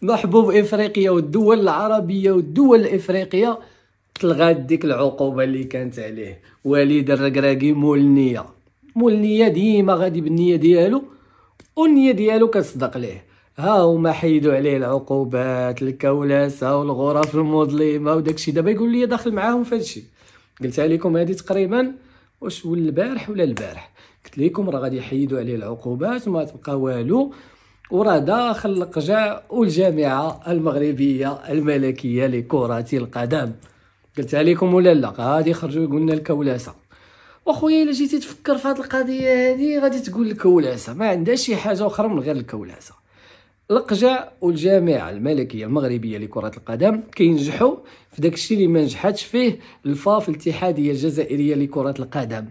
محبوب افريقيا والدول العربيه والدول الافريقيه تلغات ديك العقوبه اللي كانت عليه. وليد الركراكي مول النيه، مول النيه ديما غادي بالنيه ديالو، والنيه ديالو كتصدق ليه. ها هما حيدوا عليه العقوبات، الكولاسه والغرف المظلمه وداكشي. دابا يقول لي داخل معاهم في هادشي. قلتها لكم هذه تقريبا واش ول البارح ولا البارح، قلت لكم راه غادي يحيدوا عليه العقوبات وما تبقى والو، وراه داخل القجع والجامعه المغربيه الملكيه لكره القدم. قلتها لكم ولا لا؟ غادي يخرجوا يقولنا الكولاسه. واخويا الا جيتي تفكر في هذه القضيه هذه غادي تقول الكولاسه ما عندهاش شي حاجه اخرى من غير الكولاسه. القجع والجامعه الملكيه المغربيه لكره القدم كينجحوا في داكشي اللي ما نجحتش فيه الفاف الاتحاديه الجزائريه لكره القدم.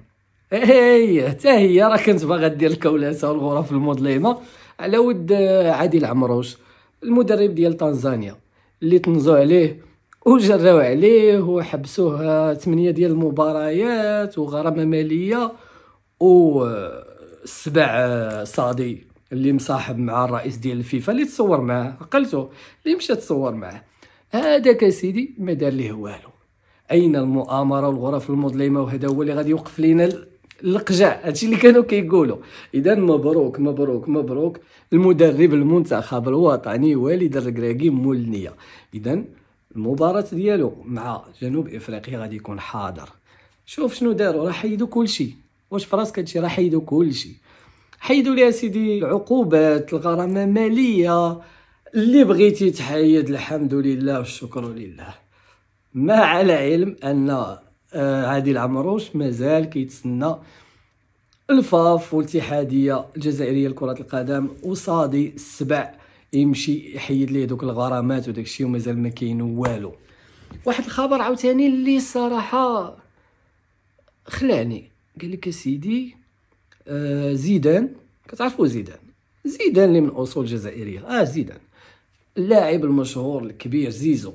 حتى هي راه كانت باغا دير الكولاسه والغرف المظلمه على ود عادل عمروش المدرب ديال تنزانيا اللي تنزوا عليه وجراو عليه وحبسوه 8 ديال المباريات وغرامه ماليه و7 صادي اللي مصاحب مع الرئيس ديال الفيفا اللي تصور معاه، عقلتو اللي مشى تصور معاه. هذاك اسيدي ما دار ليه والو. اين المؤامره والغرف المظلمه؟ وهذا هو اللي غادي يوقف لينا القجع. هادشي اللي كانوا كيقولوا. اذا مبروك مبروك مبروك المدرب المنتخب الوطني وليد الركراكي مول النيه. اذا المباراة ديالو مع جنوب افريقيا غادي يكون حاضر. شوف شنو داروا، راه حيدوا كلشي. واش فراسك هادشي؟ راه حيدوا كلشي، حيدوا لي سيدي العقوبات، الغرامه ماليه، اللي بغيتي تحيد الحمد لله والشكر لله. ما على علم ان عادل عمروش مازال كيتسنى الفاف والاتحاديه الجزائريه لكره القدم وصادي السبع يمشي يحيد ليه دوك الغرامات وداك الشيء، ومازال ما كاين والو. واحد الخبر عاوتاني اللي الصراحه خلعني، قال لك سيدي زيدان، كتعرفوا زيدان اللي من اصول جزائريه، زيدان اللاعب المشهور الكبير زيزو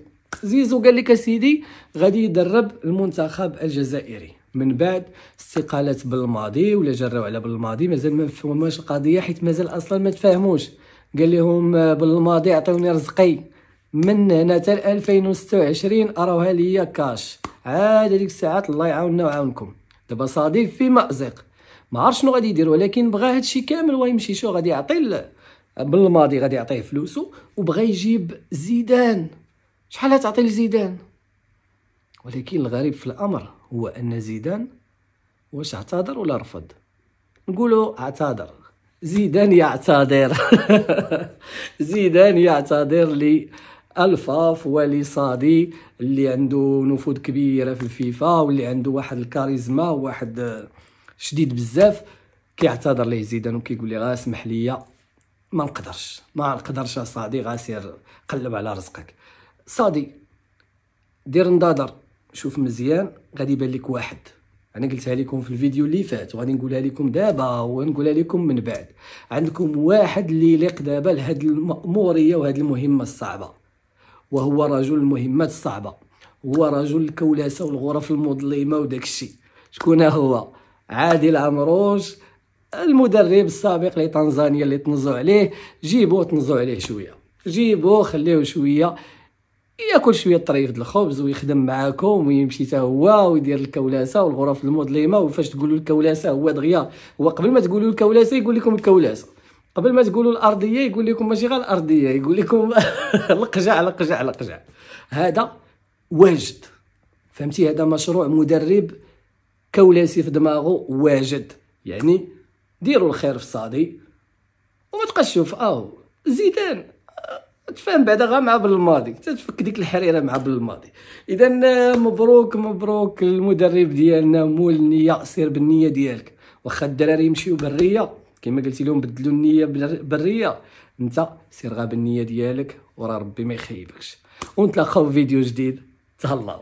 قال لك سيدي غادي يدرب المنتخب الجزائري من بعد استقالة بالماضي، ولا جراو على بالماضي مازال ما فهموش القضيه حيت مازال اصلا ما تفاهموش. قال لهم بالماضي عطيوني رزقي من هنا حتى 2026 اراوها ليا كاش. عاد هذيك الساعات الله يعاوننا ويعاونكم. دابا صادي في مأزق ما عرف شنو غادي يدير، ولكن بغى هادشي كامل ويمشي شو غادي يعطي بالماضي، غادي يعطيه فلوسه وبغى يجيب زيدان. شحال تعطي لزيدان؟ ولكن الغريب في الامر هو ان زيدان واش اعتذر ولا رفض؟ نقولوا اعتذر. زيدان يعتذر زيدان يعتذر للفاف ولصادي اللي عنده نفوذ كبيره في الفيفا واللي عنده واحد الكاريزما وواحد شديد بزاف. كيعتذر ليه زيدان وكيقول لي اسمح لي ما نقدرش صادي، غاسير قلب على رزقك. صادي دير نضاضر، شوف مزيان غادي يبان لك واحد. انا قلتها لكم في الفيديو اللي فات وغادي نقولها لكم دابا ونقولها لكم من بعد. عندكم واحد اللي يليق دابا لهاد المأموريه وهاد المهمه الصعبه، وهو رجل المهمات الصعبه، هو رجل الكولاسه والغرف المظلمه وداك الشيء. شكون هو؟ عادل عمروش المدرب السابق لتنزانيا اللي تنزوا عليه. جيبوه تنزوا عليه شويه، جيبوه خليوه شويه ياكل شويه طريف د الخبز ويخدم معاكم ويمشي حتى هو ويدير الكولاسه والغرف المظلمه. وفاش تقولوا الكولاسه هو دغيا، هو قبل ما تقولوا الكولاسه يقول لكم الكولاسه، قبل ما تقولوا الارضيه يقول لكم ماشي غير الارضيه، يقول لكم القجع. هذا واجد، فهمتي؟ هذا مشروع مدرب كولاسي في دماغه واجد. يعني ديروا الخير في صادي وما تبقاش تشوف زيدان تفهم بعدا غا مع بالماضي تتفك ديك الحريره مع بالماضي. اذا مبروك المدرب ديالنا مول النيه. سير بالنيه ديالك، واخا الدراري يمشيو بريه كما قلتي لهم بدلوا النيه بريه، انت سير غا بالنيه ديالك وراه ربي ما يخيبكش. ونتلاقاو في فيديو جديد. تهلاو.